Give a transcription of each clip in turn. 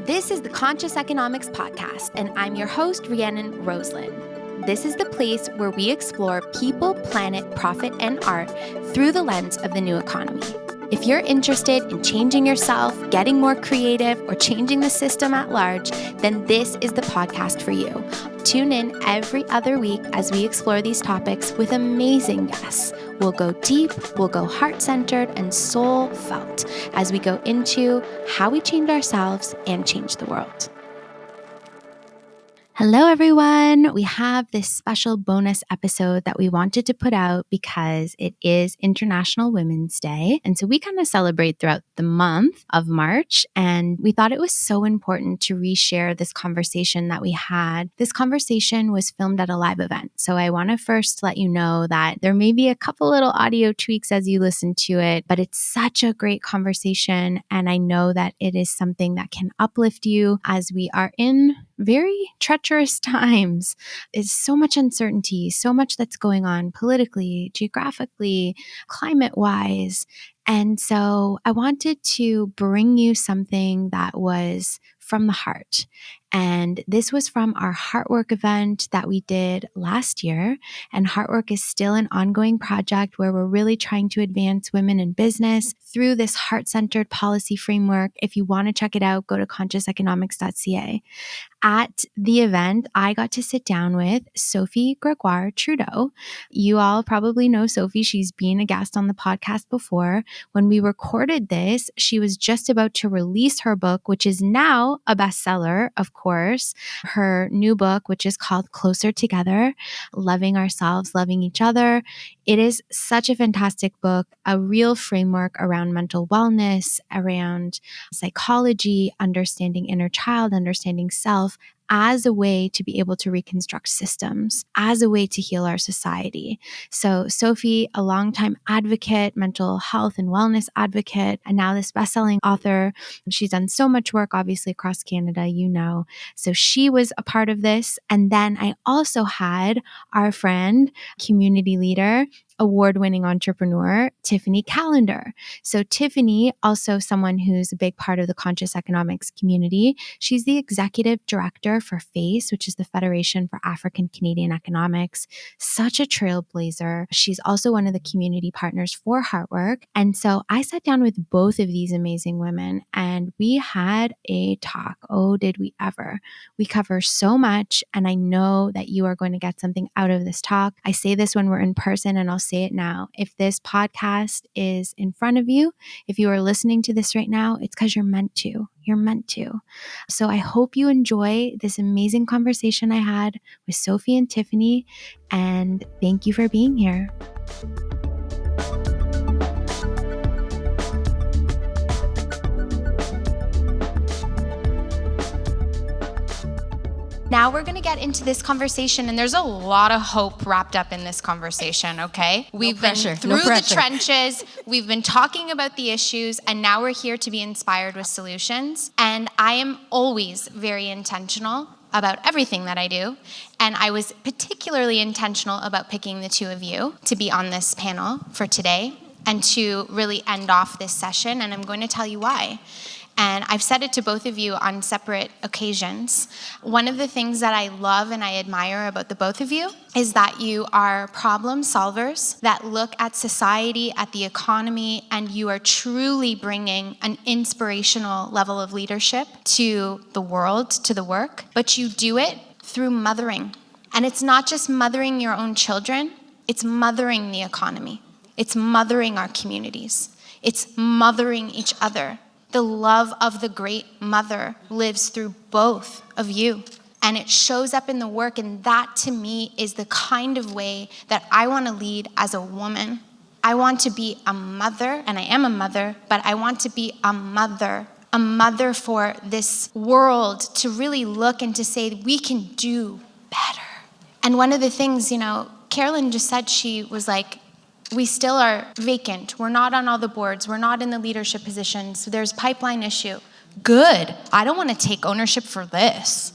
This is the Conscious Economics Podcast, and I'm your host, Rhiannon Rosalind. This is the place where we explore people, planet, profit, and art through the lens of the new economy. If you're interested in changing yourself, getting more creative, or changing the system at large, then this is the podcast for you. Tune in every other week as we explore these topics with amazing guests. We'll go deep, we'll go heart-centered and soul-felt as we go into how we change ourselves and change the world. Hello, everyone. We have this special bonus episode that we wanted to put out because it is International Women's Day. And so we kind of celebrate throughout the month of March. And we thought it was so important to reshare this conversation that we had. This conversation was filmed at a live event. So I want to first let you know that there may be a couple little audio tweaks as you listen to it, but it's such a great conversation. And I know that it is something that can uplift you as we are in very treacherous times. It's so much uncertainty, so much that's going on politically, geographically, climate-wise. And so I wanted to bring you something that was from the heart. And this was from our Heartwork event that we did last year. And Heartwork is still an ongoing project where we're really trying to advance women in business through this heart-centered policy framework. If you want to check it out, go to consciouseconomics.ca. At the event, I got to sit down with Sophie Grégoire Trudeau. You all probably know Sophie. She's been a guest on the podcast before. When we recorded this, she was just about to release her book, which is now a bestseller, of course. Her new book, which is called Closer Together, Loving Ourselves, Loving Each Other. It is such a fantastic book, a real framework around mental wellness, around psychology, understanding inner child, understanding self, as a way to be able to reconstruct systems, as a way to heal our society. So Sophie, a longtime advocate, mental health and wellness advocate, and now this best-selling author. She's done so much work, obviously, across Canada, you know. So she was a part of this. And then I also had our friend, community leader, award-winning entrepreneur, Tiffany Callender. So Tiffany, also someone who's a big part of the conscious economics community. She's the executive director for FACE, which is the Federation for African Canadian Economics. Such a trailblazer. She's also one of the community partners for Heartwork. And so I sat down with both of these amazing women and we had a talk. Oh, did we ever? We cover so much, and I know that you are going to get something out of this talk. I say this when we're in person, and I'll say it now. If this podcast is in front of you, if you are listening to this right now, it's because you're meant to. You're meant to. So I hope you enjoy this amazing conversation I had with Sophie and Tiffany, and thank you for being here. Now we're going to get into this conversation, and there's a lot of hope wrapped up in this conversation, okay? We've been through the trenches, we've been talking about the issues, and now we're here to be inspired with solutions. And I am always very intentional about everything that I do. And I was particularly intentional about picking the two of you to be on this panel for today and to really end off this session. And I'm going to tell you why. And I've said it to both of you on separate occasions. One of the things that I love and I admire about the both of you is that you are problem solvers that look at society, at the economy, and you are truly bringing an inspirational level of leadership to the world, to the work. But you do it through mothering. And it's not just mothering your own children, it's mothering the economy. It's mothering our communities. It's mothering each other. The love of the great mother lives through both of you. And it shows up in the work. And that, to me, is the kind of way that I want to lead as a woman. I want to be a mother, and I am a mother, but I want to be a mother for this world to really look and to say, we can do better. And one of the things, Carolyn just said, she was like, we still are vacant. We're not on all the boards. We're not in the leadership positions. There's pipeline issue. Good. I don't want to take ownership for this.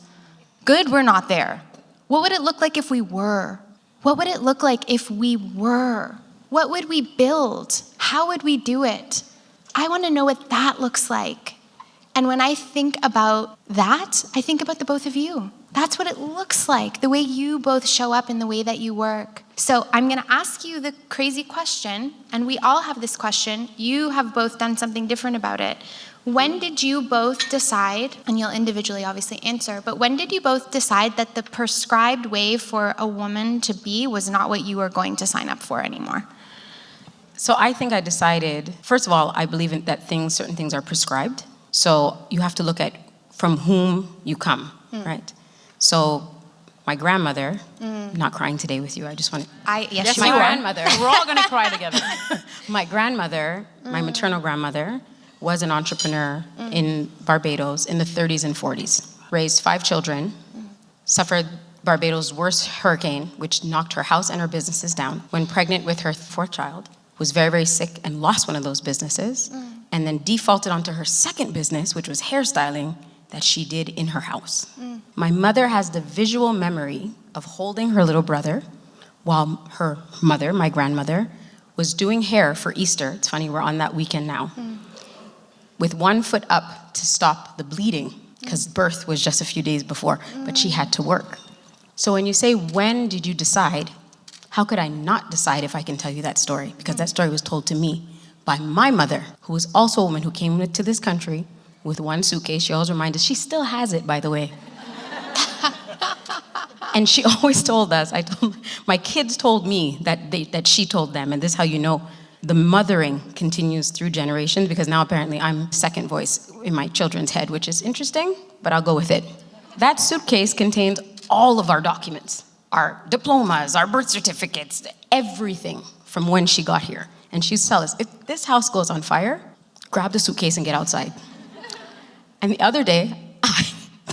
Good, we're not there. What would it look like if we were? What would it look like if we were? What would we build? How would we do it? I want to know what that looks like. And when I think about that, I think about the both of you. That's what it looks like, the way you both show up in the way that you work. So I'm going to ask you the crazy question, and we all have this question. You have both done something different about it. When did you both decide, and you'll individually obviously answer, but when did you both decide that the prescribed way for a woman to be was not what you were going to sign up for anymore? So I think I decided, first of all, I believe that certain things are prescribed. So you have to look at from whom you come, right? So my grandmother, I'm not crying today with you, I just want to... Yes, my grandmother. We're all going to cry together. My grandmother, my maternal grandmother, was an entrepreneur in Barbados in the 30s and 40s. Raised 5 children, suffered Barbados' worst hurricane, which knocked her house and her businesses down. When pregnant with her 4th child, was very, very sick and lost one of those businesses, and then defaulted onto her 2nd business, which was hairstyling, that she did in her house. My mother has the visual memory of holding her little brother while her mother, my grandmother, was doing hair for Easter. It's funny, we're on that weekend now. With one foot up to stop the bleeding, because birth was just a few days before, but she had to work. So when you say, when did you decide? How could I not decide if I can tell you that story? Because that story was told to me by my mother, who was also a woman who came to this country with one suitcase. She always reminded us, she still has it, by the way. And she always told us, my kids told me that she told them, and this is how you know the mothering continues through generations, because now apparently I'm second voice in my children's head, which is interesting, but I'll go with it. That suitcase contains all of our documents, our diplomas, our birth certificates, everything from when she got here. And she used to tell us, if this house goes on fire, grab the suitcase and get outside. And the other day,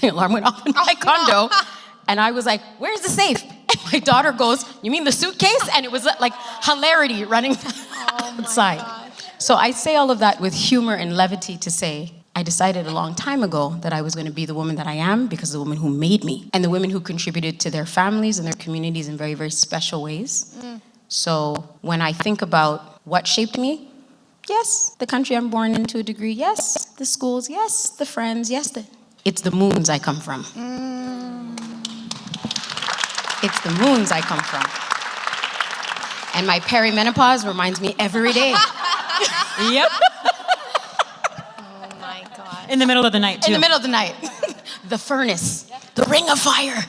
the alarm went off in my condo, and I was like, where's the safe? And my daughter goes, you mean the suitcase? And it was like hilarity running outside. So I say all of that with humor and levity to say, I decided a long time ago that I was going to be the woman that I am because of the woman who made me and the women who contributed to their families and their communities in very, very special ways. So when I think about what shaped me, yes, the country I'm born in to a degree, yes, the schools, yes, the friends, yes, it's the moons I come from. It's the moons I come from. And my perimenopause reminds me every day. Yep. Oh my God. In the middle of the night, too. In the middle of the night. The furnace. The ring of fire.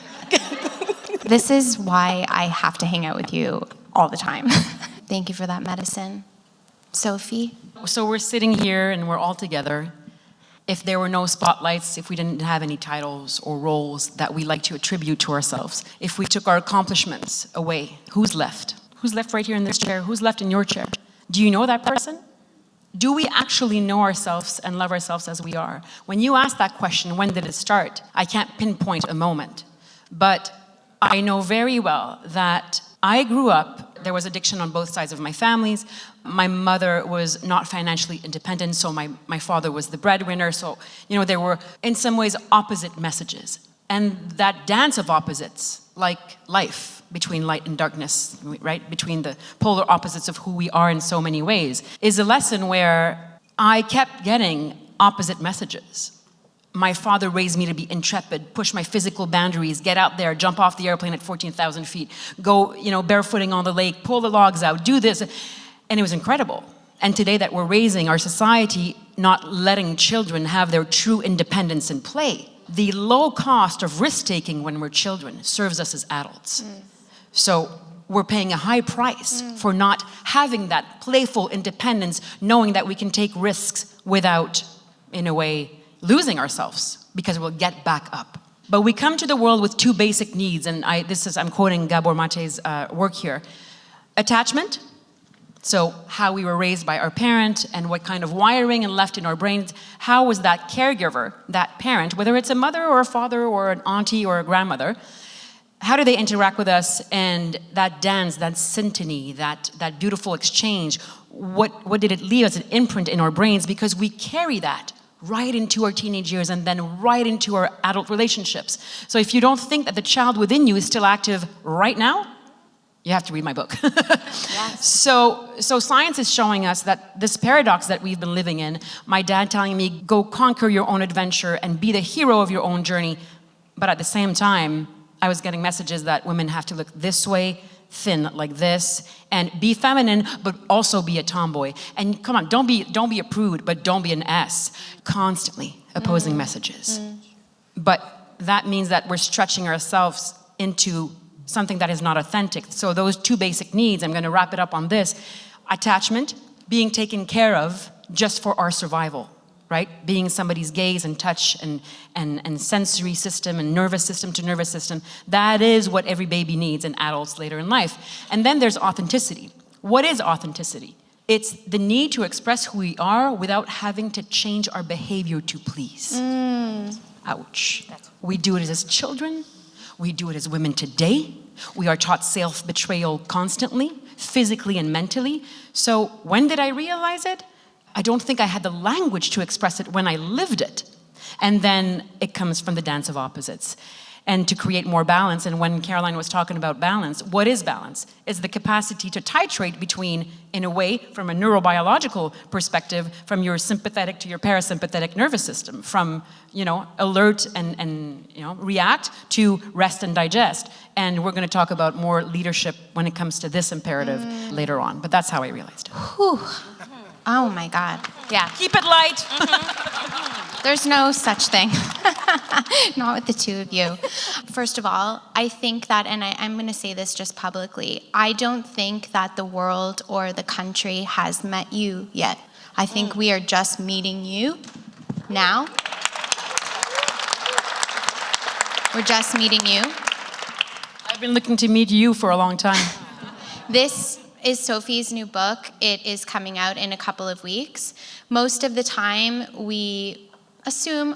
This is why I have to hang out with you all the time. Thank you for that medicine. Sophie? So we're sitting here and we're all together. If there were no spotlights, if we didn't have any titles or roles that we like to attribute to ourselves, if we took our accomplishments away, who's left? Who's left right here in this chair? Who's left in your chair? Do you know that person? Do we actually know ourselves and love ourselves as we are? When you ask that question, when did it start? I can't pinpoint a moment. But I know very well that I grew up, there was addiction on both sides of my families. My mother was not financially independent, so my father was the breadwinner. So, there were, in some ways, opposite messages. And that dance of opposites, like life, between light and darkness, right? Between the polar opposites of who we are in so many ways, is a lesson where I kept getting opposite messages. My father raised me to be intrepid, push my physical boundaries, get out there, jump off the airplane at 14,000 feet, go, barefooting on the lake, pull the logs out, do this. And it was incredible. And today that we're raising our society, not letting children have their true independence and play, the low cost of risk-taking when we're children serves us as adults. So we're paying a high price for not having that playful independence, knowing that we can take risks without, in a way, losing ourselves, because we'll get back up. But we come to the world with 2 basic needs, and I'm quoting Gabor Mate's work here. Attachment, so how we were raised by our parent and what kind of wiring and left in our brains, how was that caregiver, that parent, whether it's a mother or a father or an auntie or a grandmother, how do they interact with us? And that dance, that symphony, that beautiful exchange, what did it leave as an imprint in our brains? Because we carry that right into our teenage years and then right into our adult relationships. So if you don't think that the child within you is still active right now, You have to read my book. Yes. So science is showing us that this paradox that we've been living in, my dad telling me, go conquer your own adventure and be the hero of your own journey. But at the same time, I was getting messages that women have to look this way, thin like this, and be feminine, but also be a tomboy. And come on, don't be a prude, but don't be an S. Constantly opposing messages. But that means that we're stretching ourselves into something that is not authentic. So those two basic needs, I'm going to wrap it up on this. Attachment, being taken care of just for our survival, right? Being somebody's gaze and touch and sensory system and nervous system to nervous system. That is what every baby needs and adults later in life. And then there's authenticity. What is authenticity? It's the need to express who we are without having to change our behavior to please. Ouch. We do it as children. We do it as women today. We are taught self-betrayal constantly, physically and mentally. So when did I realize it? I don't think I had the language to express it when I lived it. And then it comes from the dance of opposites. And to create more balance, and when Caroline was talking about balance, what is balance? It's the capacity to titrate between, in a way, from a neurobiological perspective, from your sympathetic to your parasympathetic nervous system, from, alert and react to rest and digest. And we're going to talk about more leadership when it comes to this imperative later on. But that's how I realized it. Whew. Oh my God. Yeah. Keep it light. There's no such thing. Not with the two of you. First of all, I think that, and I'm going to say this just publicly, I don't think that the world or the country has met you yet. I think we are just meeting you now. We're just meeting you. I've been looking to meet you for a long time. This is Sophie's new book. It is coming out in a couple of weeks. Most of the time, we assume,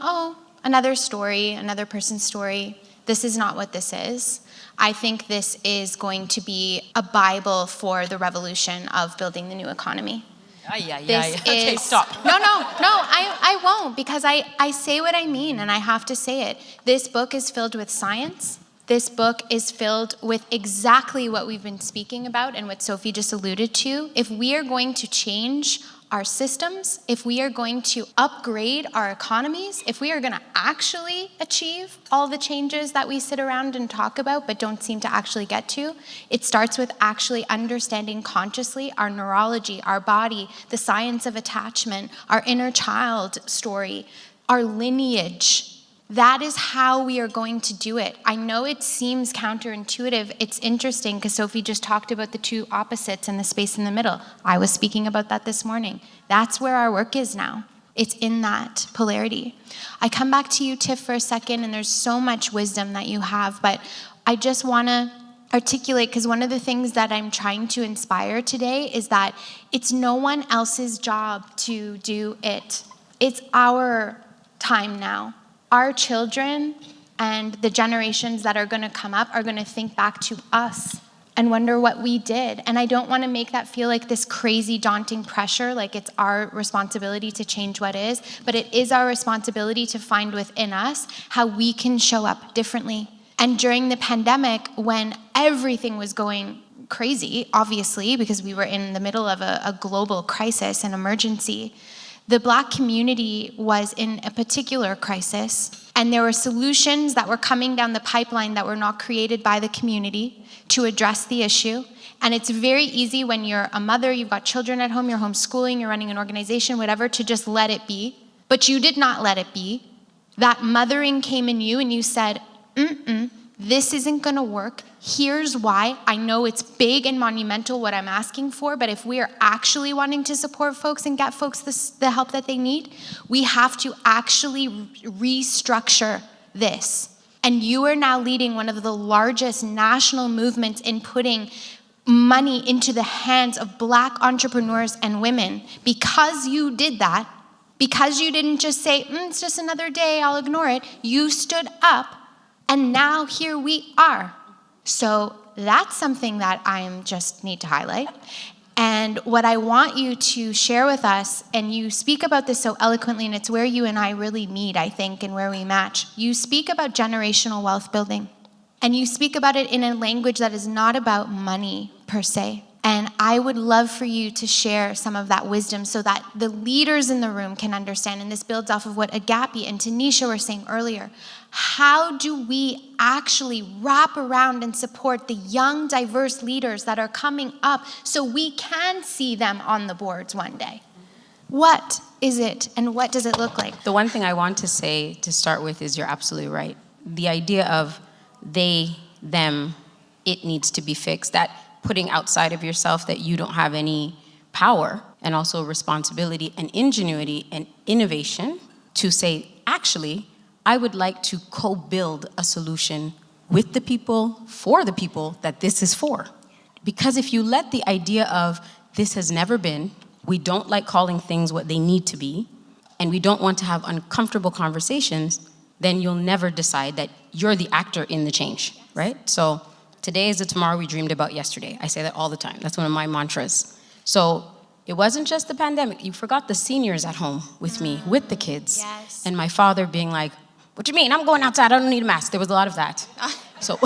another story, another person's story. This is not what this is. I think this is going to be a Bible for the revolution of building the new economy. Okay, stop. No, I won't, because I say what I mean, and I have to say it. This book is filled with science. This book is filled with exactly what we've been speaking about and what Sophie just alluded to. If we are going to change our systems, if we are going to upgrade our economies, if we are going to actually achieve all the changes that we sit around and talk about but don't seem to actually get to, it starts with actually understanding consciously our neurology, our body, the science of attachment, our inner child story, our lineage. That is how we are going to do it. I know it seems counterintuitive. It's interesting because Sophie just talked about the two opposites and the space in the middle. I was speaking about that this morning. That's where our work is now. It's in that polarity. I come back to you, Tiff, for a second, and there's so much wisdom that you have, but I just want to articulate, because one of the things that I'm trying to inspire today is that it's no one else's job to do it. It's our time now. Our children and the generations that are going to come up are going to think back to us and wonder what we did. And I don't want to make that feel like this crazy, daunting pressure, like it's our responsibility to change what is, but it is our responsibility to find within us how we can show up differently. And during the pandemic, when everything was going crazy, obviously, because we were in the middle of a global crisis and emergency, the Black community was in a particular crisis, and there were solutions that were coming down the pipeline that were not created by the community to address the issue. And it's very easy when you're a mother, you've got children at home, you're homeschooling, you're running an organization, whatever, to just let it be. But you did not let it be. That mothering came in you and you said, this isn't going to work. Here's why. I know it's big and monumental what I'm asking for, but if we are actually wanting to support folks and get folks the help that they need, we have to actually restructure this. And you are now leading one of the largest national movements in putting money into the hands of Black entrepreneurs and women. Because you did that, because you didn't just say, it's just another day, I'll ignore it. You stood up. And now here we are. So that's something that I just need to highlight. And what I want you to share with us, and you speak about this so eloquently, and it's where you and I really meet, I think, and where we match. You speak about generational wealth building. And you speak about it in a language that is not about money per se. And I would love for you to share some of that wisdom so that the leaders in the room can understand. And this builds off of what Agapi and Tanisha were saying earlier. How do we actually wrap around and support the young, diverse leaders that are coming up so we can see them on the boards one day? What is it and what does it look like? The one thing I want to say to start with is you're absolutely right. The idea of they, them, it needs to be fixed. That putting outside of yourself that you don't have any power and also responsibility and ingenuity and innovation to say, actually, I would like to co-build a solution with the people, for the people that this is for. Because if you let the idea of this has never been, we don't like calling things what they need to be, and we don't want to have uncomfortable conversations, then you'll never decide that you're the actor in the change, right? So today is the tomorrow we dreamed about yesterday. I say that all the time. That's one of my mantras. So it wasn't just the pandemic. You forgot the seniors at home with me, with the kids. Yes. And my father being like, what do you mean? I'm going outside. I don't need a mask. There was a lot of that. So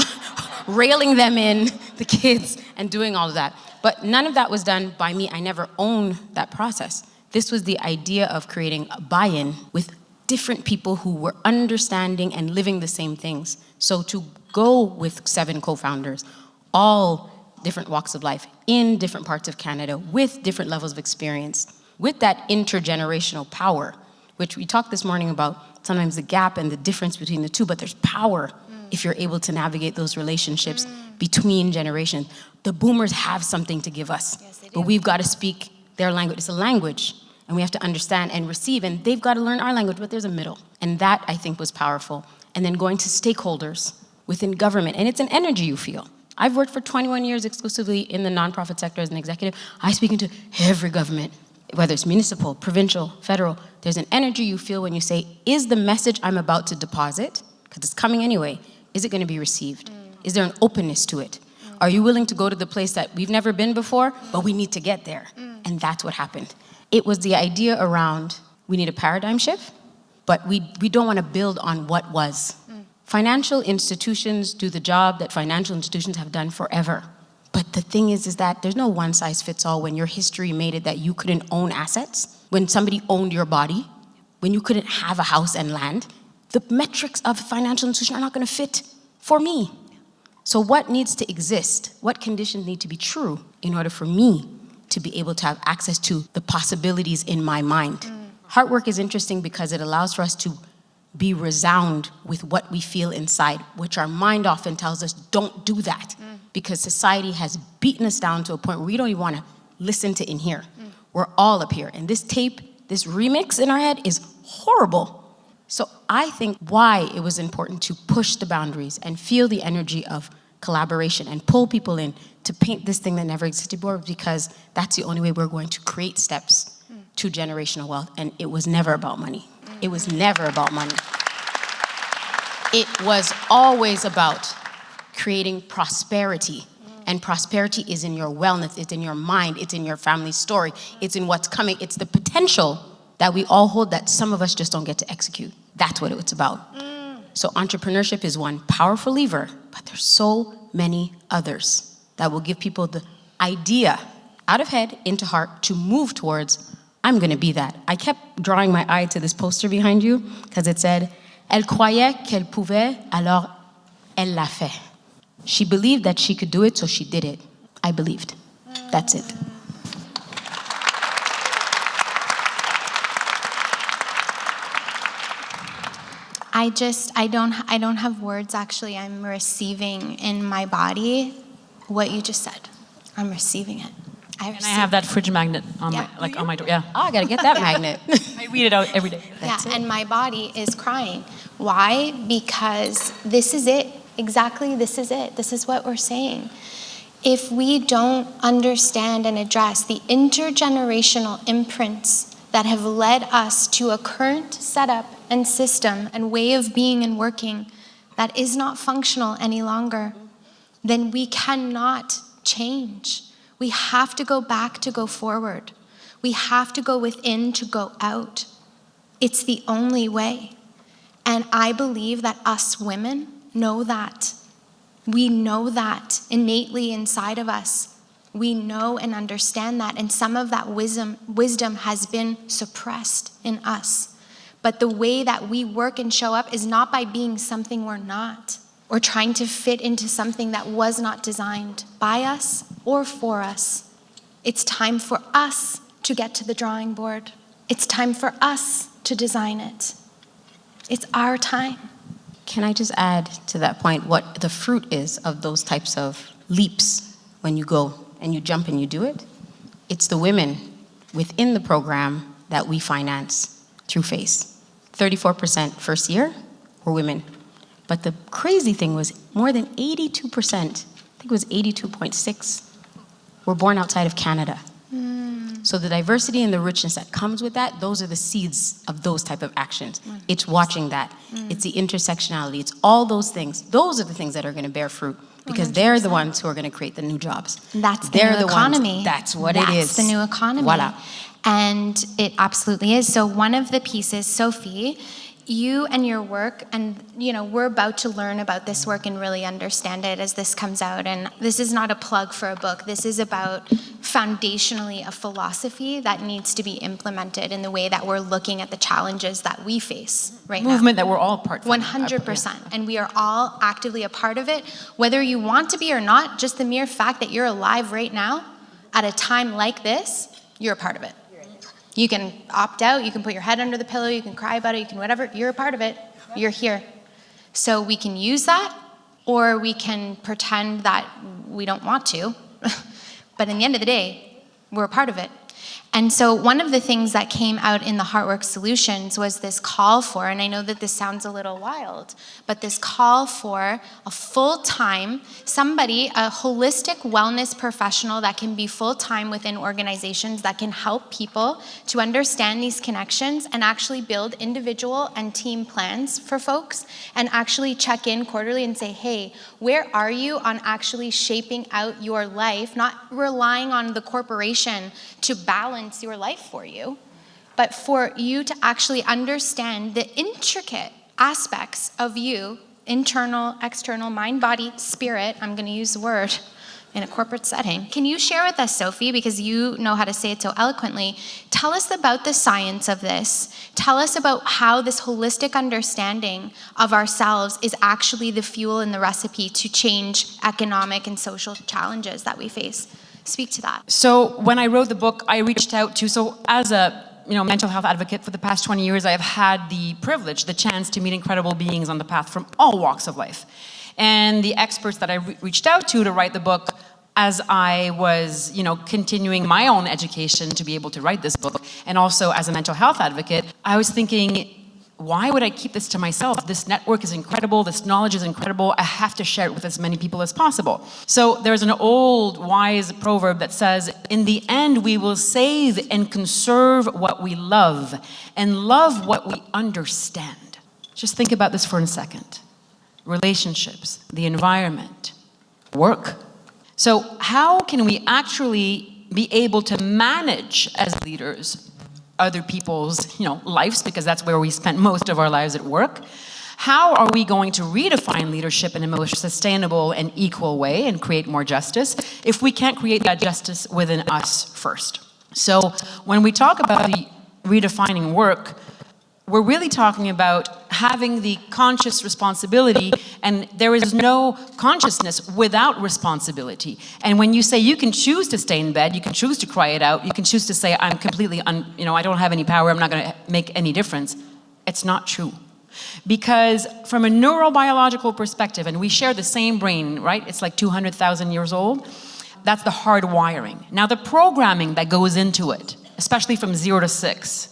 railing them in, the kids, and doing all of that. But none of that was done by me. I never owned that process. This was the idea of creating a buy-in with different people who were understanding and living the same things. So to go with 7 co-founders, all different walks of life, in different parts of Canada, with different levels of experience, with that intergenerational power, which we talked this morning about sometimes the gap and the difference between the two, but there's power if you're able to navigate those relationships between generations. The boomers have something to give us, Yes, they do. but we've got to speak their language. It's a language, and we have to understand and receive, and they've got to learn our language, but there's a middle. And that, I think, was powerful. And then going to stakeholders within government, and it's an energy you feel. I've worked for 21 years exclusively in the nonprofit sector as an executive. I speak into every government, whether it's municipal, provincial, federal. There's an energy you feel when you say, is the message I'm about to deposit, because it's coming anyway, is it going to be received? Is there an openness to it? Are you willing to go to the place that we've never been before, but we need to get there? And that's what happened. It was the idea around, we need a paradigm shift, but we don't want to build on what was. Financial institutions do the job that financial institutions have done forever. But the thing is that there's no one size fits all when your history made it that you couldn't own assets, when somebody owned your body, when you couldn't have a house and land. The metrics of financial institution are not going to fit for me. So what needs to exist? What conditions need to be true in order for me to be able to have access to the possibilities in my mind? Heartwork is interesting because it allows for us to be resound with what we feel inside, which our mind often tells us, don't do that. Because society has beaten us down to a point where we don't even want to listen to in here. We're all up here. And this tape, this remix in our head is horrible. So I think why it was important to push the boundaries and feel the energy of collaboration and pull people in to paint this thing that never existed before, because that's the only way we're going to create steps to generational wealth. And it was never about money. It was never about money. It was always about creating prosperity. And prosperity is in your wellness, it's in your mind, it's in your family story, it's in what's coming, it's the potential that we all hold that some of us just don't get to execute. That's what it's about. So entrepreneurship is one powerful lever, but there's so many others that will give people the idea out of head into heart to move towards, I'm gonna be that. I kept drawing my eye to this poster behind you because it said, Elle croyait qu'elle pouvait, alors elle l'a fait. She believed that she could do it, so she did it. I believed. That's it. I don't have words, actually. I'm receiving in my body what you just said. I'm receiving it. And I have that fridge magnet on on my door. Yeah. Oh, I gotta get that magnet. I read it out every day. And my body is crying. Why? Because this is it. Exactly, this is it. This is what we're saying. If we don't understand and address the intergenerational imprints that have led us to a current setup and system and way of being and working that is not functional any longer, then we cannot change. We have to go back to go forward. We have to go within to go out. It's the only way. And I believe that us women know that. We know that innately inside of us. We know and understand that, and some of that wisdom has been suppressed in us. But the way that we work and show up is not by being something we're not, or trying to fit into something that was not designed by us or for us. It's time for us to get to the drawing board. It's time for us to design it. It's our time. Can I just add to that point what the fruit is of those types of leaps when you go and you jump and you do it? It's the women within the program that we finance through FACE. 34% first year were women. But the crazy thing was more than 82%, I think it was 82.6, were born outside of Canada. So the diversity and the richness that comes with that, those are the seeds of those type of actions. It's watching that. It's the intersectionality. It's all those things. Those are the things that are going to bear fruit because 100%. They're the ones who are going to create the new jobs. That's the new economy. That's what it is. That's the new economy. Voila. And it absolutely is. So one of the pieces, Sophie, you and your work, and we're about to learn about this work and really understand it as this comes out. And this is not a plug for a book. This is about foundationally a philosophy that needs to be implemented in the way that we're looking at the challenges that we face right now. Movement that we're all part of. 100%. And we are all actively a part of it, whether you want to be or not. Just the mere fact that you're alive right now at a time like this, you're a part of it. You can opt out, you can put your head under the pillow, you can cry about it, you can whatever, you're a part of it, you're here. So we can use that, or we can pretend that we don't want to, but in the end of the day, we're a part of it. And so one of the things that came out in the Heartwork solutions was this call for, and I know that this sounds a little wild, but this call for a full-time, somebody, a holistic wellness professional that can be full-time within organizations that can help people to understand these connections and actually build individual and team plans for folks and actually check in quarterly and say, hey, where are you on actually shaping out your life, not relying on the corporation to balance your life for you, but for you to actually understand the intricate aspects of you, internal, external, mind, body, spirit. I'm going to use the word in a corporate setting. Can you share with us, Sophie, because you know how to say it so eloquently, tell us about the science of this. Tell us about how this holistic understanding of ourselves is actually the fuel and the recipe to change economic and social challenges that we face. Speak to that. So when I wrote the book, I reached out to, so as a mental health advocate for the past 20 years, I have had the privilege, the chance to meet incredible beings on the path from all walks of life. And the experts that I reached out to write the book, as I was, continuing my own education to be able to write this book, and also as a mental health advocate, I was thinking, why would I keep this to myself? This network is incredible. This knowledge is incredible. I have to share it with as many people as possible. So there's an old wise proverb that says, in the end, we will save and conserve what we love and love what we understand. Just think about this for a second. Relationships, the environment, work. So how can we actually be able to manage as leaders other people's, lives, because that's where we spend most of our lives at work? How are we going to redefine leadership in a more sustainable and equal way and create more justice if we can't create that justice within us first? So when we talk about the redefining work, we're really talking about having the conscious responsibility, and there is no consciousness without responsibility. And when you say you can choose to stay in bed, you can choose to cry it out, you can choose to say, I'm completely, I don't have any power, I'm not going to make any difference, it's not true. Because from a neurobiological perspective, and we share the same brain, right? It's like 200,000 years old. That's the hard wiring. Now the programming that goes into it, especially from 0 to 6,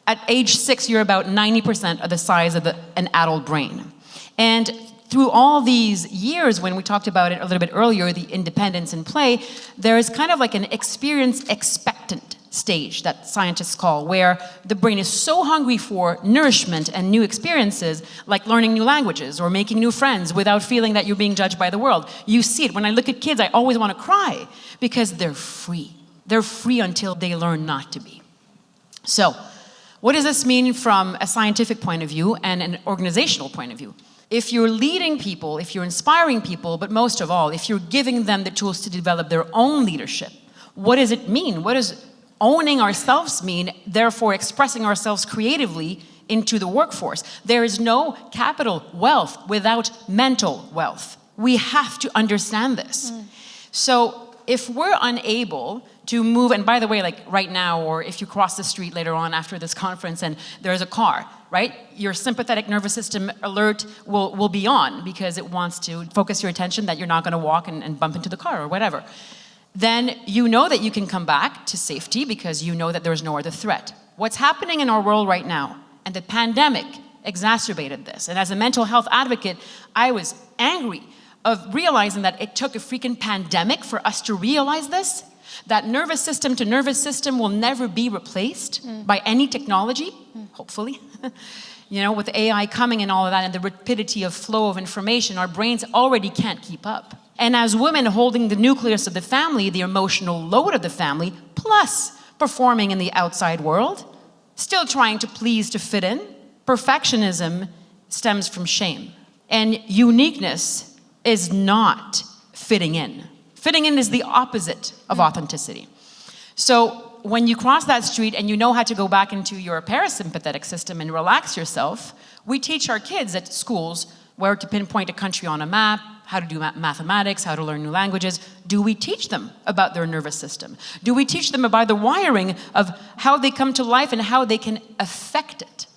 at age 6, you're about 90% of the size of an adult brain. And through all these years, when we talked about it a little bit earlier, the independence in play, there is kind of like an experience expectant stage that scientists call, where the brain is so hungry for nourishment and new experiences, like learning new languages or making new friends without feeling that you're being judged by the world. You see it. When I look at kids, I always want to cry because they're free. They're free until they learn not to be. So, what does this mean from a scientific point of view and an organizational point of view? If you're leading people, if you're inspiring people, but most of all, if you're giving them the tools to develop their own leadership, what does it mean? What does owning ourselves mean, therefore expressing ourselves creatively into the workforce? There is no capital wealth without mental wealth. We have to understand this. So if we're unable to move, and by the way, like right now, or if you cross the street later on after this conference and there's a car, right? Your sympathetic nervous system alert will be on because it wants to focus your attention that you're not gonna walk and bump into the car or whatever. Then you know that you can come back to safety because you know that there's no other threat. What's happening in our world right now, and the pandemic exacerbated this. And as a mental health advocate, I was angry of realizing that it took a freaking pandemic for us to realize this, that nervous system to nervous system will never be replaced by any technology, hopefully. You know, with AI coming and all of that and the rapidity of flow of information, our brains already can't keep up. And as women holding the nucleus of the family, the emotional load of the family, plus performing in the outside world, still trying to please to fit in, perfectionism stems from shame. And uniqueness is not fitting in. Fitting in is the opposite of authenticity. So when you cross that street and you know how to go back into your parasympathetic system and relax yourself, we teach our kids at schools where to pinpoint a country on a map, how to do mathematics, how to learn new languages. Do we teach them about their nervous system? Do we teach them about the wiring of how they come to life and how they can affect it?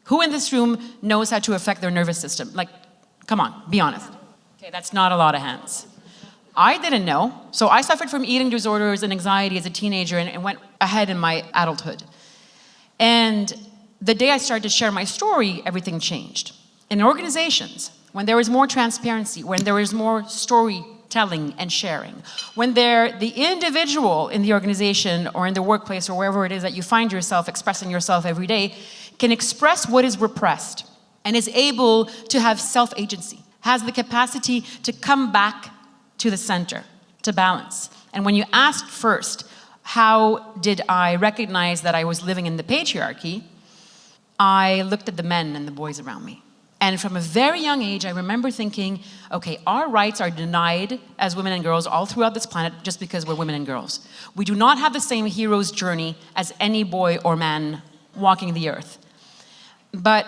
Who in this room knows how to affect their nervous system? Like, come on, be honest. Okay, that's not a lot of hands. I didn't know. So I suffered from eating disorders and anxiety as a teenager and went ahead in my adulthood. And the day I started to share my story, everything changed. In organizations, when there is more transparency, when there is more storytelling and sharing, when the individual in the organization or in the workplace or wherever it is that you find yourself expressing yourself every day can express what is repressed and is able to have self-agency, has the capacity to come back to the center, to balance. And when you asked first, how did I recognize that I was living in the patriarchy? I looked at the men and the boys around me. And from a very young age, I remember thinking, okay, our rights are denied as women and girls all throughout this planet just because we're women and girls. We do not have the same hero's journey as any boy or man walking the earth. But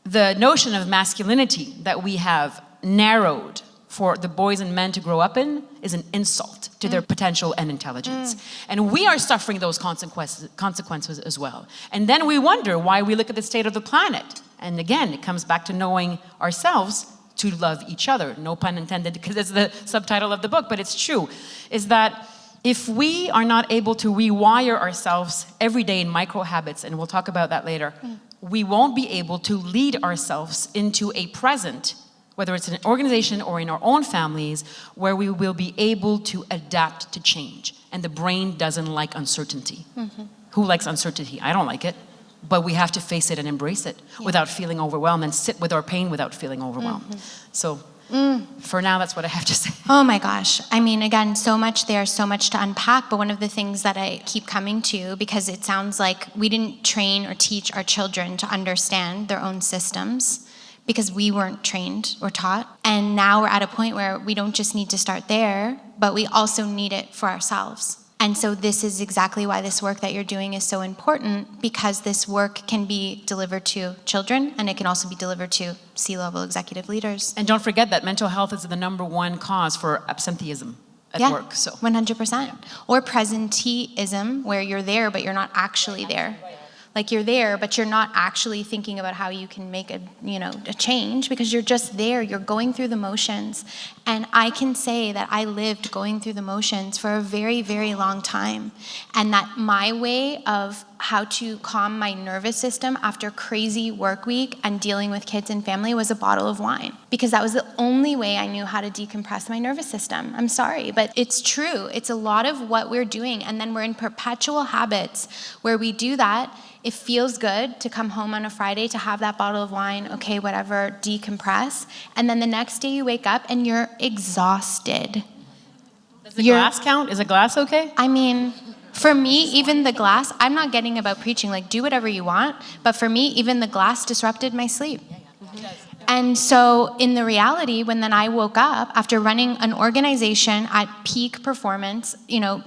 the notion of masculinity that we have narrowed for the boys and men to grow up in is an insult to their potential and intelligence. And we are suffering those consequences as well. And then we wonder why we look at the state of the planet. And again, it comes back to knowing ourselves to love each other. No pun intended, because it's the subtitle of the book, but it's true. Is that if we are not able to rewire ourselves every day in micro habits, and we'll talk about that later, we won't be able to lead ourselves into a present, whether it's in an organization or in our own families, where we will be able to adapt to change. And the brain doesn't like uncertainty. Who likes uncertainty? I don't like it. But we have to face it and embrace it without feeling overwhelmed and sit with our pain without feeling overwhelmed. So for now, that's what I have to say. Oh my gosh. I mean, again, so much there, so much to unpack. But one of the things that I keep coming to, because it sounds like we didn't train or teach our children to understand their own systems, because we weren't trained or taught. And now we're at a point where we don't just need to start there, but we also need it for ourselves. And so this is exactly why this work that you're doing is so important, because this work can be delivered to children and it can also be delivered to C-level executive leaders. And don't forget that mental health is the #1 cause for absenteeism at work. So 100%. Or presenteeism, where you're there but you're not actually there. Like you're there, but you're not actually thinking about how you can make a change, because you're just there. You're going through the motions. And I can say that I lived going through the motions for a very, very long time. And that my way of how to calm my nervous system after a crazy work week and dealing with kids and family was a bottle of wine, because that was the only way I knew how to decompress my nervous system. I'm sorry, but it's true. It's a lot of what we're doing. And then we're in perpetual habits where we do that. It feels good to come home on a Friday to have that bottle of wine, okay, whatever, decompress. And then the next day you wake up and you're exhausted. Does the glass count? Is a glass okay? I mean, for me, even the glass, I'm not getting about preaching, like do whatever you want, but for me, even the glass disrupted my sleep. And so in the reality, when then I woke up after running an organization at peak performance,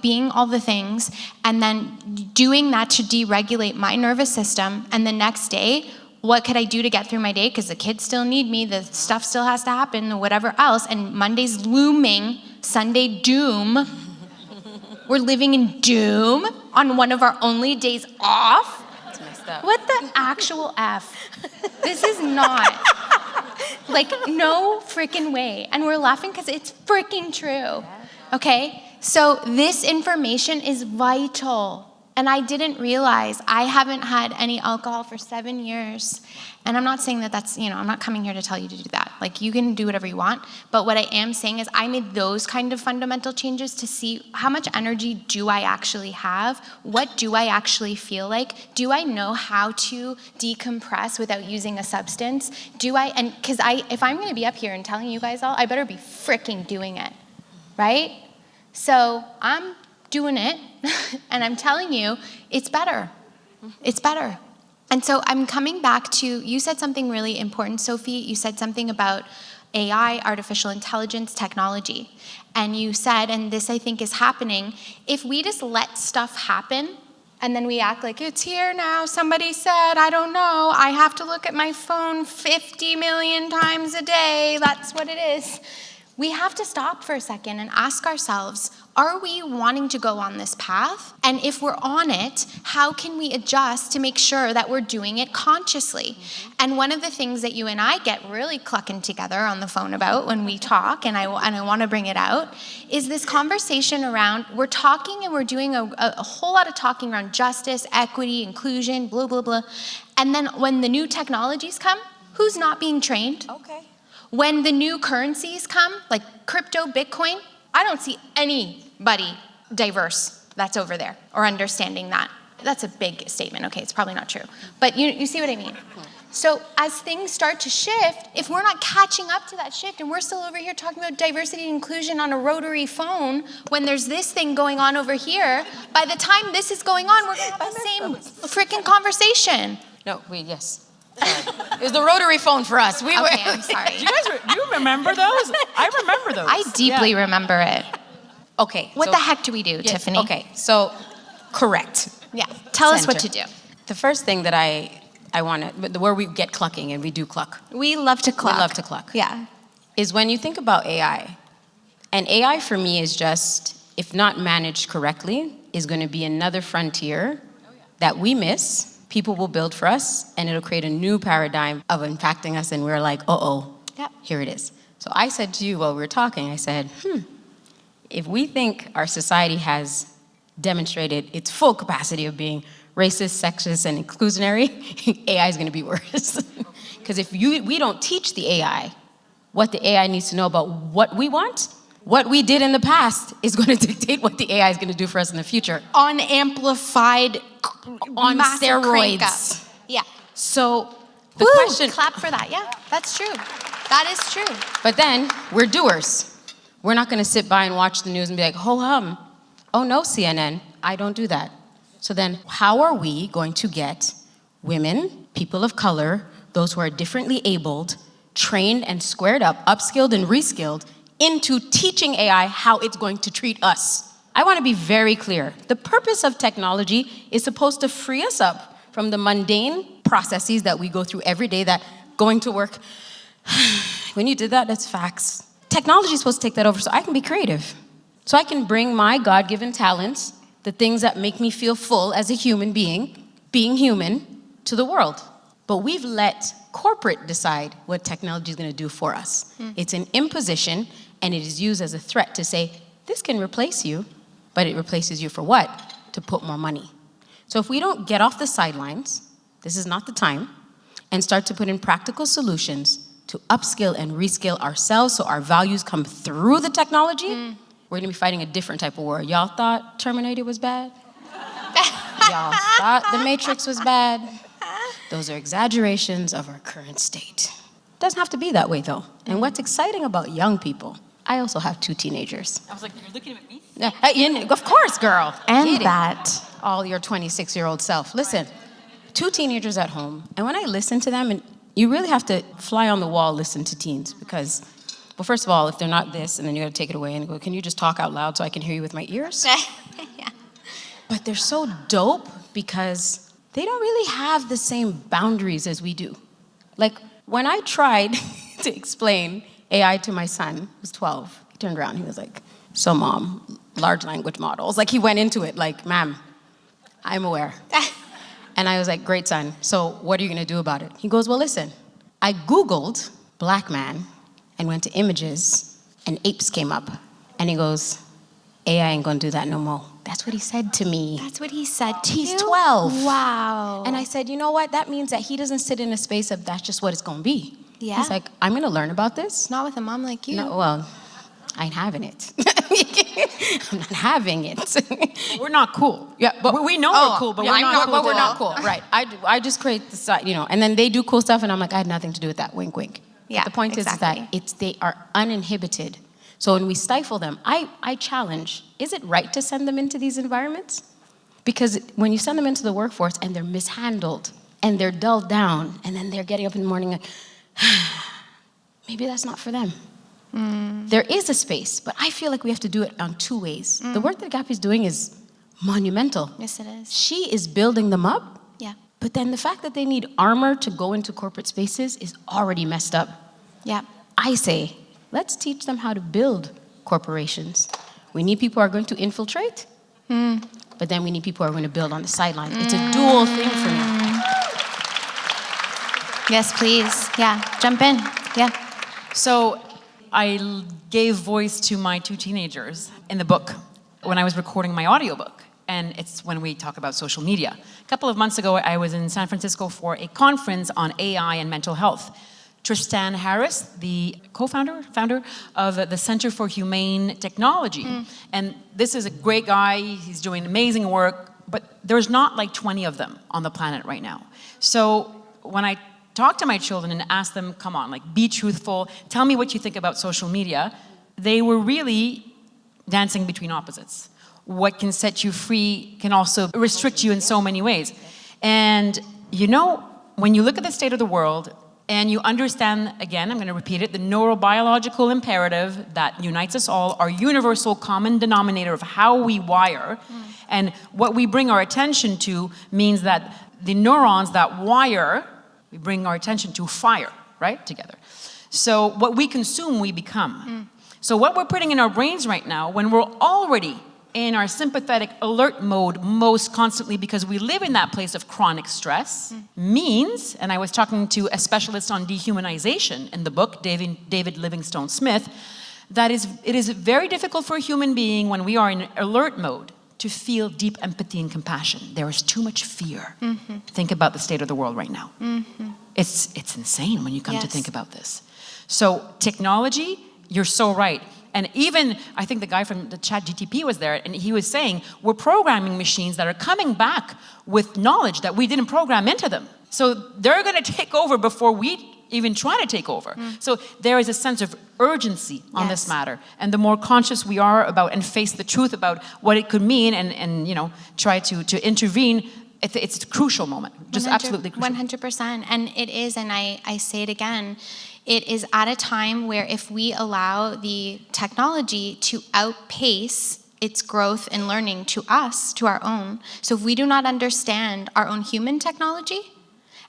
being all the things, and then doing that to deregulate my nervous system, and the next day, what could I do to get through my day? Because the kids still need me, the stuff still has to happen, or whatever else, and Monday's looming, Sunday doom. We're living in doom on one of our only days off. That's messed up. What the actual F? This is not, no freaking way. And we're laughing because it's freaking true. Okay? So this information is vital. And I didn't realize I haven't had any alcohol for 7 years. And I'm not saying that that's, I'm not coming here to tell you to do that. You can do whatever you want. But what I am saying is I made those kind of fundamental changes to see how much energy do I actually have? What do I actually feel like? Do I know how to decompress without using a substance? Because if I'm going to be up here and telling you guys all, I better be freaking doing it, right? So I'm doing it, and I'm telling you, it's better. It's better. And so I'm coming back to, you said something really important, Sophie. You said something about AI, artificial intelligence, technology. And you said, and this I think is happening, if we just let stuff happen, and then we act like it's here now, somebody said, I don't know, I have to look at my phone 50 million times a day, that's what it is. We have to stop for a second and ask ourselves, are we wanting to go on this path? And if we're on it, how can we adjust to make sure that we're doing it consciously? And one of the things that you and I get really clucking together on the phone about when we talk, and I want to bring it out, is this conversation around, we're talking and we're doing a whole lot of talking around justice, equity, inclusion, blah, blah, blah. And then when the new technologies come, who's not being trained? Okay. When the new currencies come, like crypto, Bitcoin, I don't see anybody diverse that's over there or understanding that. That's a big statement. Okay, it's probably not true. But you see what I mean? So as things start to shift, if we're not catching up to that shift and we're still over here talking about diversity and inclusion on a rotary phone when there's this thing going on over here, by the time this is going on, we're going to have the same freaking conversation. No, yes. It was the rotary phone for us. Okay, I'm sorry. Do you remember those? I remember those. I deeply remember it. Okay. What the heck do we do, Tiffany? Okay, so correct. Yeah, tell us what to do. The first thing that I want to, where we get clucking, and we do cluck. We love to cluck. We love to cluck. Yeah. Is when you think about AI. And AI for me is just, if not managed correctly, is going to be another frontier that we miss. People will build for us, and it'll create a new paradigm of impacting us, and we're like, Yep. Here it is. So I said to you while we were talking, I said, if we think our society has demonstrated its full capacity of being racist, sexist, and inclusionary, AI is going to be worse. Because if we don't teach the AI what the AI needs to know about what we want, what we did in the past is going to dictate what the AI is going to do for us in the future. On amplified, on steroids. Crank-up. Yeah. So the Woo, question... Clap for that. Yeah, that's true. That is true. But then, we're doers. We're not going to sit by and watch the news and be like, ho-hum. Oh no, CNN, I don't do that. So then, how are we going to get women, people of color, those who are differently abled, trained and squared up, upskilled and reskilled, into teaching AI how it's going to treat us? I want to be very clear. The purpose of technology is supposed to free us up from the mundane processes that we go through every day, that going to work, when you did that, that's facts. Technology is supposed to take that over so I can be creative. So I can bring my God-given talents, the things that make me feel full as a human being, being human, to the world. But we've let corporate decide what technology is going to do for us. It's an imposition, and it is used as a threat to say, this can replace you, but it replaces you for what? To put more money. So if we don't get off the sidelines, this is not the time, and start to put in practical solutions to upskill and reskill ourselves so our values come through the technology, we're going to be fighting a different type of war. Y'all thought Terminator was bad? Y'all thought The Matrix was bad? Those are exaggerations of our current state. Doesn't have to be that way, though. And what's exciting about young people, I also have 2 teenagers. I was like, you're looking at me? Of course, girl. And that. All your 26-year-old self. Listen, 2 teenagers at home, and when I listen to them, and you really have to fly on the wall listen to teens because, well, first of all, if they're not this, and then you got to take it away and go, can you just talk out loud so I can hear you with my ears? Yeah. But they're so dope because they don't really have the same boundaries as we do. Like, when I tried to explain AI to my son, who's 12, he turned around, he was like, so mom, large language models. Like, he went into it like, ma'am, I'm aware. And I was like, great, son, so what are you gonna do about it? He goes, well, listen, I Googled black man and went to images and apes came up. And he goes, AI ain't gonna do that no more. That's what he said to me. That's what he said to He's you? 12. Wow. And I said, you know what? That means that he doesn't sit in a space of that's just what it's gonna be. Yeah. He's like, I'm gonna learn about this. Not with a mom like you. No, well, I ain't having it. I'm not having it. We're not cool. Yeah, but we know we're cool, but we're not cool. But we're not cool, right? I just create the side, and then they do cool stuff, and I'm like, I had nothing to do with that. Wink, wink. Yeah, But the point is that they are uninhibited. So when we stifle them, I challenge: is it right to send them into these environments? Because when you send them into the workforce and they're mishandled and they're dulled down, and then they're getting up in the morning like, maybe that's not for them. There is a space, but I feel like we have to do it on two ways. The work that Gappy's doing is monumental. Yes, it is. She is building them up, Yeah. but then the fact that they need armor to go into corporate spaces is already messed up. Yeah. I say, let's teach them how to build corporations. We need people who are going to infiltrate, but then we need people who are going to build on the sidelines. It's a dual thing for me. Yes, please. Yeah. Jump in. Yeah. So I gave voice to my 2 teenagers in the book when I was recording my audiobook. And it's when we talk about social media. A couple of months ago, I was in San Francisco for a conference on AI and mental health. Tristan Harris, the founder of the Center for Humane Technology. And this is a great guy. He's doing amazing work, but there's not like 20 of them on the planet right now. So when I talk to my children and ask them, come on, like be truthful, tell me what you think about social media, they were really dancing between opposites. What can set you free can also restrict you in so many ways. And when you look at the state of the world and you understand, again, I'm going to repeat it, the neurobiological imperative that unites us all, our universal common denominator of how we wire, and what we bring our attention to means that the neurons that wire, we bring our attention to fire, right, together. So what we consume, we become. So what we're putting in our brains right now, when we're already in our sympathetic alert mode most constantly because we live in that place of chronic stress, means, and I was talking to a specialist on dehumanization in the book, David Livingstone Smith, that it is very difficult for a human being when we are in alert mode to feel deep empathy and compassion. There is too much fear. Think about the state of the world right now. It's insane when you come to think about this. So technology, you're so right. And even, I think the guy from the ChatGTP was there, and he was saying, we're programming machines that are coming back with knowledge that we didn't program into them. So they're going to take over before we even try to take over. So there is a sense of urgency on this matter. And the more conscious we are about and face the truth about what it could mean and try to intervene, it's a crucial moment. Just absolutely crucial. 100%. And it is, and I say it again, it is at a time where if we allow the technology to outpace its growth and learning to us, to our own, so if we do not understand our own human technology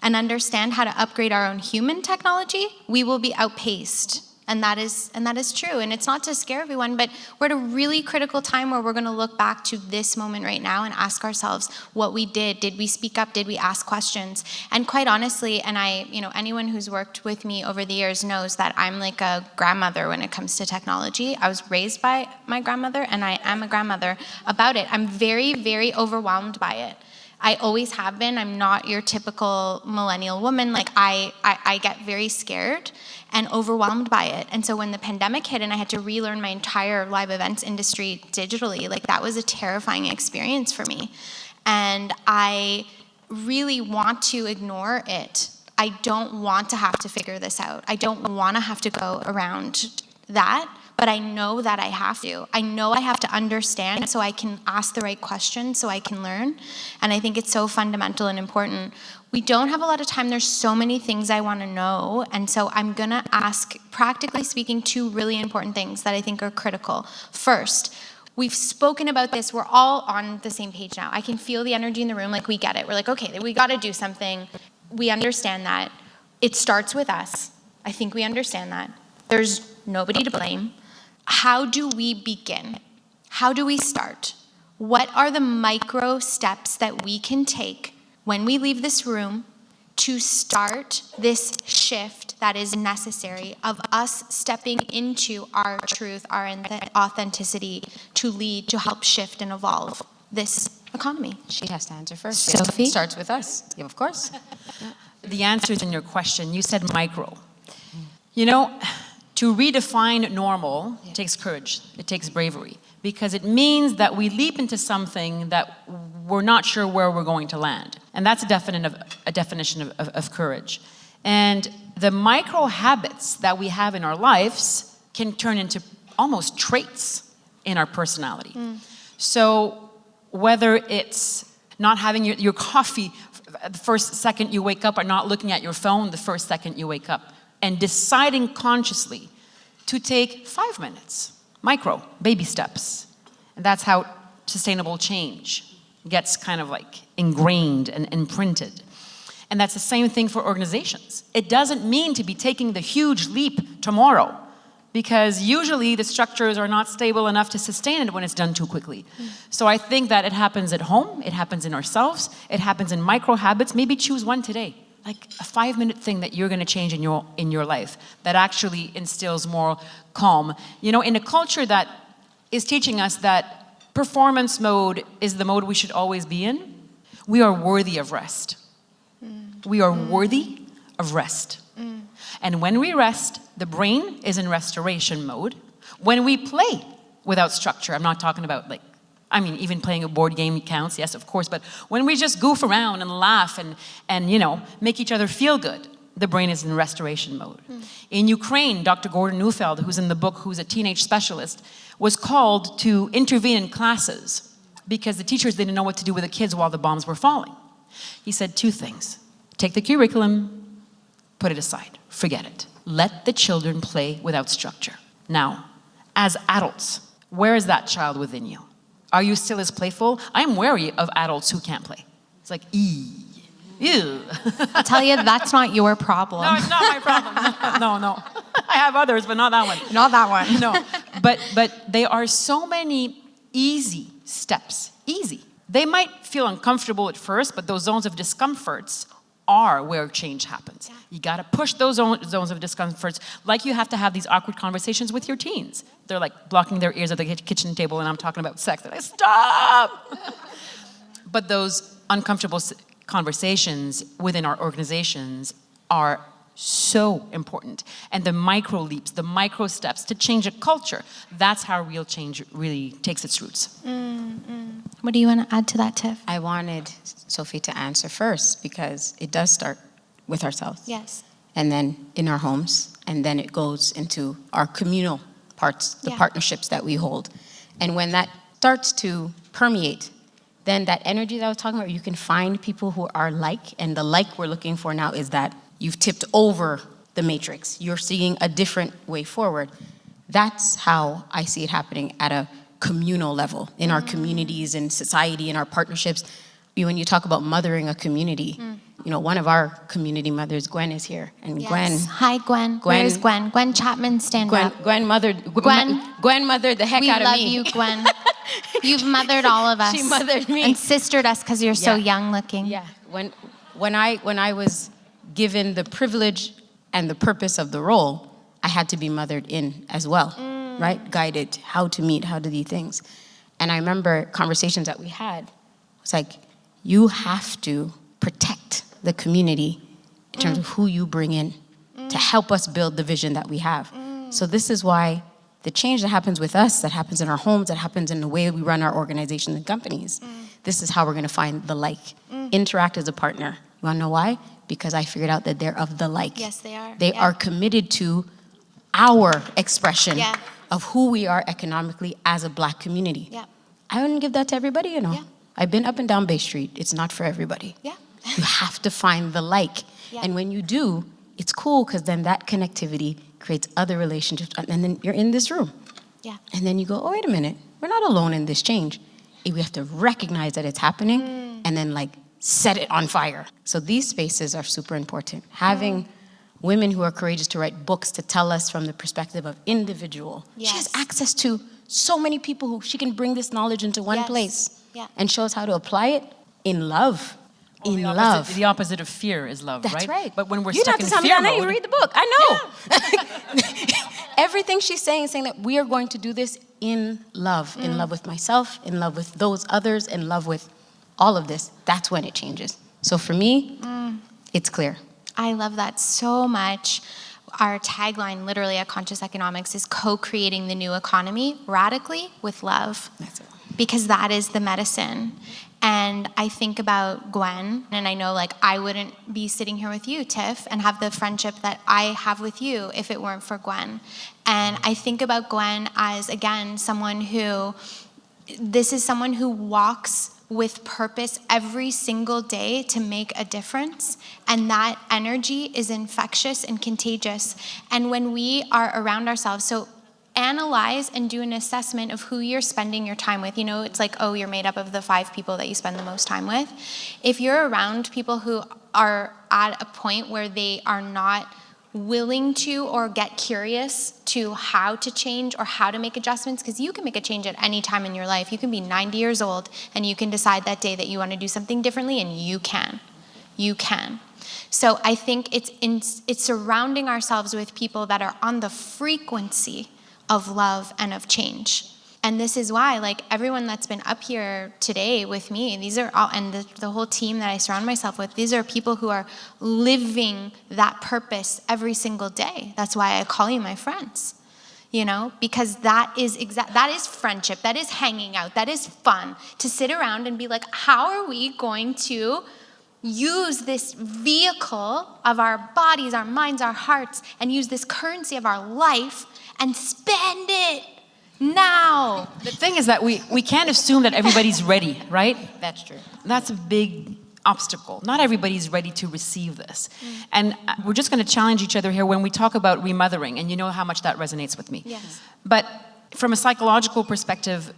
and understand how to upgrade our own human technology, we will be outpaced. And that is true. And it's not to scare everyone, but we're at a really critical time where we're going to look back to this moment right now and ask ourselves what we did. Did we speak up? Did we ask questions? And quite honestly, and anyone who's worked with me over the years knows that I'm like a grandmother when it comes to technology. I was raised by my grandmother, and I am a grandmother about it. I'm very, very overwhelmed by it. I always have been. I'm not your typical millennial woman. Like I get very scared and overwhelmed by it. And so when the pandemic hit and I had to relearn my entire live events industry digitally, like that was a terrifying experience for me. And I really want to ignore it. I don't want to have to figure this out. I don't want to have to go around that. but I know that I have to. I know I have to understand so I can ask the right questions, so I can learn. And I think it's so fundamental and important. We don't have a lot of time. There's so many things I want to know. And so I'm going to ask, practically speaking, 2 really important things that I think are critical. First, we've spoken about this. We're all on the same page now. I can feel the energy in the room. Like, we get it. We're like, okay, we got to do something. We understand that. It starts with us. I think we understand that. There's nobody to blame. How do we begin? How do we start? What are the micro steps that we can take when we leave this room to start this shift that is necessary of us stepping into our truth, our authenticity, to lead, to help shift and evolve this economy? She has to answer first. Sophie? It starts with us. Yeah, of course. The answer is in your question. You said micro. You know, to redefine normal takes courage. It takes bravery. Because it means that we leap into something that we're not sure where we're going to land. And that's a definition of courage. And the micro habits that we have in our lives can turn into almost traits in our personality. So whether it's not having your coffee the first second you wake up, or not looking at your phone the first second you wake up, and deciding consciously to take 5 minutes, micro, baby steps. And that's how sustainable change gets kind of like ingrained and imprinted. And that's the same thing for organizations. It doesn't mean to be taking the huge leap tomorrow, because usually the structures are not stable enough to sustain it when it's done too quickly. So I think that it happens at home, it happens in ourselves, it happens in micro habits. Maybe choose one today, like a 5-minute thing that you're going to change in your life that actually instills more calm. You know, in a culture that is teaching us that performance mode is the mode we should always be in, we are worthy of rest. We are worthy of rest. And when we rest, the brain is in restoration mode. When we play without structure, I'm not talking about even playing a board game counts, yes, of course, but when we just goof around and laugh and you know, make each other feel good, the brain is in restoration mode. In Ukraine, Dr. Gordon Neufeld, who's in the book, who's a teenage specialist, was called to intervene in classes because the teachers didn't know what to do with the kids while the bombs were falling. He said 2 things. Take the curriculum, put it aside, forget it. Let the children play without structure. Now, as adults, where is that child within you? Are you still as playful? I'm wary of adults who can't play. It's like, ew. I'll tell you, that's not your problem. No, it's not my problem. No. I have others, but not that one. Not that one. No, but there are so many easy steps. Easy. They might feel uncomfortable at first, but those zones of discomforts are where change happens. You got to push those zones of discomforts, like you have to have these awkward conversations with your teens. They're like blocking their ears at the kitchen table and I'm talking about sex. And I stop! But those uncomfortable conversations within our organizations are so important. And the micro leaps, the micro steps to change a culture, that's how real change really takes its roots. What do you want to add to that, Tiff? I wanted Sophie to answer first because it does start with ourselves. Yes. And then in our homes, and then it goes into our communal parts, the partnerships that we hold. And when that starts to permeate, then that energy that I was talking about, you can find people who are like, and the like we're looking for now is that you've tipped over the matrix. You're seeing a different way forward. That's how I see it happening at a communal level, in our communities, in society, in our partnerships. When you talk about mothering a community, you know, one of our community mothers, Gwen, is here. And Yes. Gwen. Hi, Gwen. Where's Gwen? Gwen Chapman, stand up. Gwen mothered the heck We out of love me. you, Gwen. You've mothered all of us. She mothered me. And sistered us because you're so young looking. Yeah. When I was given the privilege and the purpose of the role, I had to be mothered in as well, right? Guided how to meet, how to do things. And I remember conversations that we had. It's like, you have to protect the community in terms of who you bring in to help us build the vision that we have. So this is why the change that happens with us, that happens in our homes, that happens in the way we run our organizations and companies, this is how we're going to find the like. Interact as a partner. You want to know why? Because I figured out that they're of the like. Yes, they are. They are committed to our expression of who we are economically as a Black community. Yeah. I wouldn't give that to everybody, you know. Yeah. I've been up and down Bay Street. It's not for everybody. Yeah. You have to find the like. Yeah. And when you do, it's cool because then that connectivity creates other relationships. And then you're in this room. Yeah. And then you go, oh, wait a minute. We're not alone in this change. We have to recognize that it's happening and then like set it on fire. So these spaces are super important. Having women who are courageous to write books to tell us from the perspective of individual. Yes. She has access to so many people who she can bring this knowledge into one Yes. place Yeah. and show us how to apply it in love. Well, in the opposite, love. The opposite of fear is love, That's right? right. But when we're you stuck don't in have to fear tell me that. mode, You read the book. I know. Everything she's saying that we are going to do this in love with myself, in love with those others, in love with all of this. That's when it changes. So for me, it's clear. I love that so much. Our tagline, literally at Conscious Economics, is co-creating the new economy radically with love. That's it. Because that is the medicine. And I think about Gwen, and I know like I wouldn't be sitting here with you, Tiff, and have the friendship that I have with you if it weren't for Gwen. And I think about Gwen as, again, someone who walks with purpose every single day to make a difference. And that energy is infectious and contagious. And when we are around ourselves, so analyze and do an assessment of who you're spending your time with. You know, it's like, oh, you're made up of the 5 people that you spend the most time with. If you're around people who are at a point where they are not willing to or get curious to how to change or how to make adjustments, because you can make a change at any time in your life. You can be 90 years old and you can decide that day that you want to do something differently, and you can. You can. So I think it's surrounding ourselves with people that are on the frequency of love and of change. And this is why, like, everyone that's been up here today with me, these are all, and the whole team that I surround myself with, these are people who are living that purpose every single day. That's why I call you my friends, you know, because that is friendship, that is hanging out, that is fun, to sit around and be like, how are we going to use this vehicle of our bodies, our minds, our hearts, and use this currency of our life and spend it now. The thing is that we can't assume that everybody's ready, right? That's true. That's a big obstacle. Not everybody's ready to receive this. And we're just going to challenge each other here when we talk about remothering, and you know how much that resonates with me. Yes. But from a psychological perspective,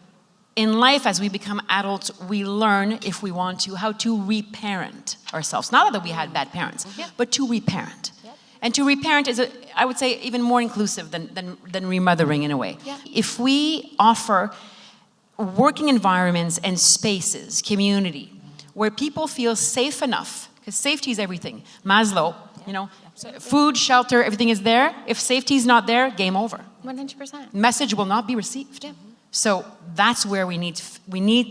in life, as we become adults, we learn, if we want to, how to reparent ourselves. Not that we had bad parents, but to reparent. And to reparent is, I would say, even more inclusive than remothering in a way. Yeah. If we offer working environments and spaces, community, where people feel safe enough, because safety is everything. Maslow, you know, food, shelter, everything is there. If safety is not there, game over. 100%. Message will not be received. Yeah. So that's where we need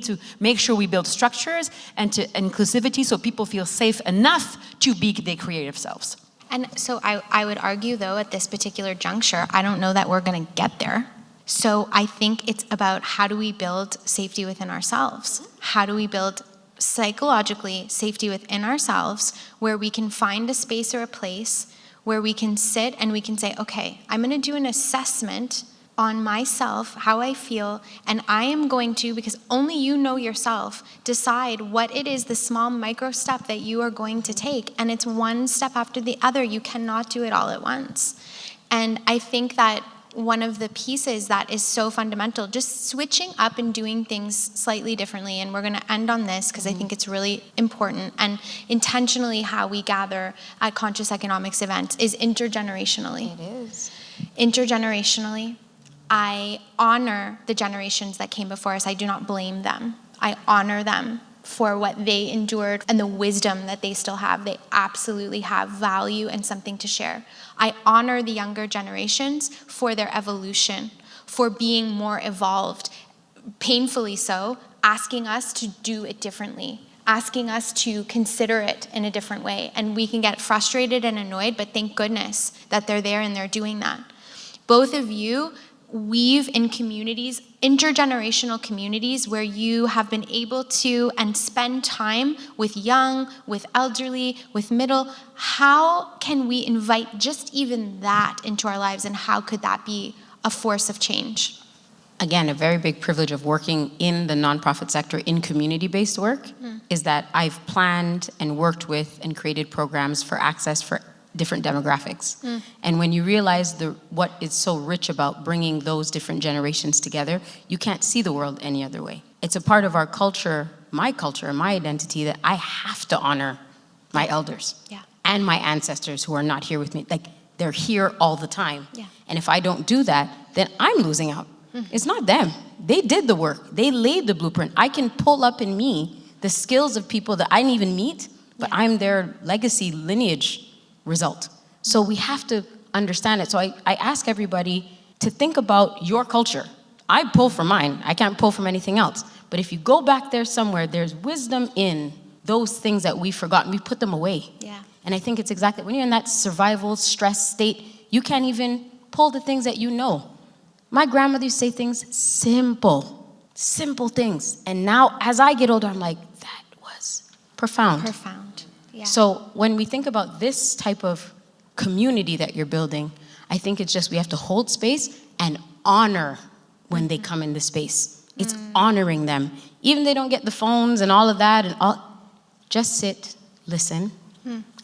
to make sure we build structures and to inclusivity so people feel safe enough to be their creative selves. And so I would argue, though, at this particular juncture, I don't know that we're going to get there. So I think it's about, how do we build safety within ourselves? How do we build psychologically safety within ourselves, where we can find a space or a place where we can sit and we can say, okay, I'm going to do an assessment on myself, how I feel, and I am going to, because only you know yourself, decide what it is, the small micro step that you are going to take. And it's one step after the other. You cannot do it all at once. And I think that one of the pieces that is so fundamental, just switching up and doing things slightly differently, and we're going to end on this because I think it's really important, and intentionally how we gather at Conscious Economics events is intergenerationally. It is. Intergenerationally, I honor the generations that came before us. I do not blame them. I honor them for what they endured and the wisdom that they still have. They absolutely have value and something to share. I honor the younger generations for their evolution, for being more evolved, painfully so, asking us to do it differently, asking us to consider it in a different way. And we can get frustrated and annoyed, but thank goodness that they're there and they're doing that. Both of you weave in communities, intergenerational communities, where you have been able to and spend time with young, with elderly, with middle. How can we invite just even that into our lives, and how could that be a force of change. Again, a very big privilege of working in the nonprofit sector in community-based work is that I've planned and worked with and created programs for access for different demographics. And when you realize what is so rich about bringing those different generations together, you can't see the world any other way. It's a part of our culture, my identity, that I have to honor my elders and my ancestors who are not here with me. Like, they're here all the time. And if I don't do that, then I'm losing out. It's not them. They did the work. They laid the blueprint. I can pull up in me the skills of people that I didn't even meet, but I'm their legacy lineage result. So we have to understand it. So I ask everybody to think about your culture. I pull from mine. I can't pull from anything else. But if you go back there somewhere, there's wisdom in those things that we've forgotten. We put them away. And I think it's exactly, when you're in that survival stress state, you can't even pull the things that you know. My grandmother used to say things simple things. And now, as I get older, I'm like, that was profound. So when we think about this type of community that you're building, I think it's just we have to hold space and honor when they come in the space. It's honoring them. Even they don't get the phones and all of that, just sit, listen,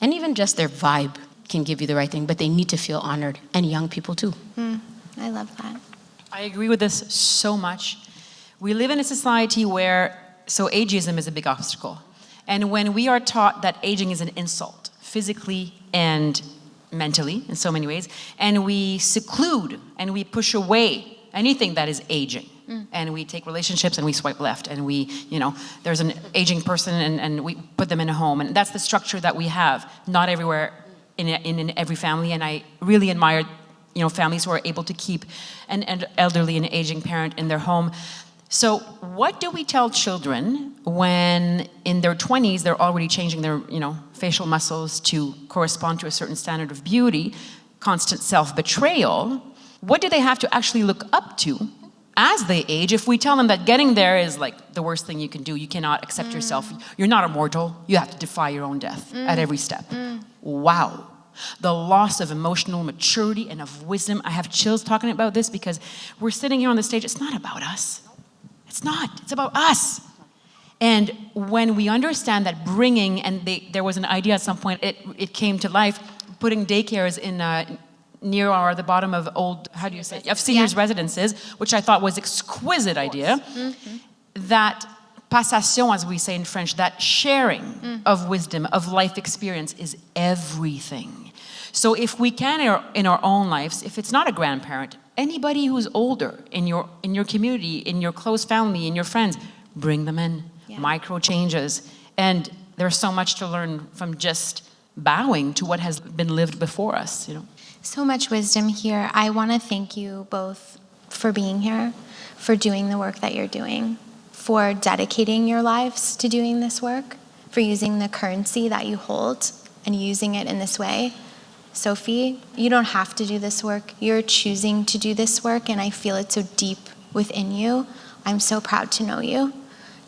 and even just their vibe can give you the right thing, but they need to feel honored, and young people too. I love that. I agree with this so much. We live in a society where, so ageism is a big obstacle. And when we are taught that aging is an insult, physically and mentally in so many ways, and we seclude and we push away anything that is aging, and we take relationships and we swipe left, and we, there's an aging person and we put them in a home, and that's the structure that we have, not everywhere in every family, and I really admire families who are able to keep an elderly and aging parent in their home. So what do we tell children when in their 20s they're already changing their facial muscles to correspond to a certain standard of beauty, constant self-betrayal? What do they have to actually look up to as they age if we tell them that getting there is like the worst thing you can do? You cannot accept yourself. You're not immortal. You have to defy your own death at every step. Wow. The loss of emotional maturity and of wisdom. I have chills talking about this because we're sitting here on the stage. It's not about us. It's not. It's about us. And when we understand that bringing, and there was an idea at some point, it came to life, putting daycares in near the bottom of of seniors' residences, which I thought was exquisite idea. That passation, as we say in French, that sharing of wisdom, of life experience is everything. So if we can, in our own lives, if it's not a grandparent, anybody who's older in your community, in your close family, in your friends, bring them in. Micro changes. And there's so much to learn from just bowing to what has been lived before us. So much wisdom here. I want to thank you both for being here, for doing the work that you're doing, for dedicating your lives to doing this work, for using the currency that you hold and using it in this way. Sophie, you don't have to do this work. You're choosing to do this work, and I feel it so deep within you. I'm so proud to know you,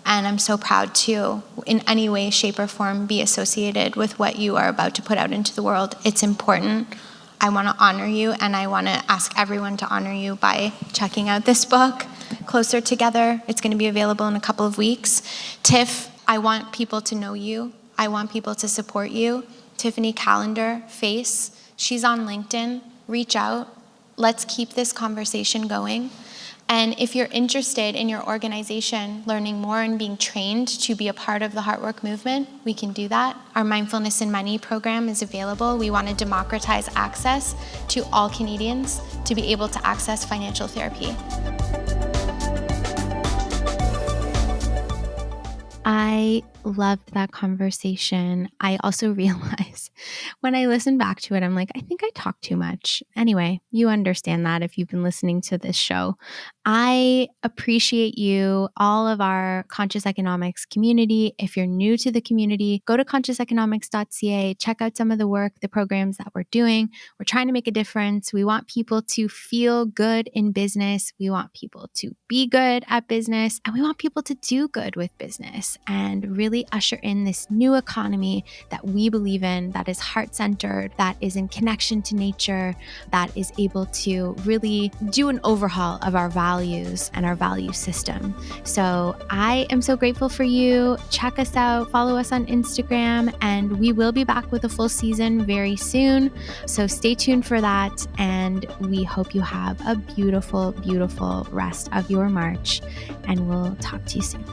and I'm so proud to, in any way, shape, or form, be associated with what you are about to put out into the world. It's important. I want to honor you, and I want to ask everyone to honor you by checking out this book, Closer Together. It's going to be available in a couple of weeks. Tiff, I want people to know you. I want people to support you. Tiffany Callender, Face. She's on LinkedIn. Reach out. Let's keep this conversation going. And if you're interested in your organization learning more and being trained to be a part of the Heartwork movement, we can do that. Our Mindfulness and Money program is available. We want to democratize access to all Canadians to be able to access financial therapy. I loved that conversation. I also realized when I listen back to it, I'm like, I think I talk too much. Anyway, you understand that if you've been listening to this show. I appreciate you, all of our Conscious Economics community. If you're new to the community, go to consciouseconomics.ca, check out some of the work, the programs that we're doing. We're trying to make a difference. We want people to feel good in business. We want people to be good at business, and we want people to do good with business. and really usher in this new economy that we believe in, that is heart-centered, that is in connection to nature, that is able to really do an overhaul of our values and our value system. So I am so grateful for you. Check us out, follow us on Instagram, and we will be back with a full season very soon. So stay tuned for that, and we hope you have a beautiful, beautiful rest of your March, and we'll talk to you soon.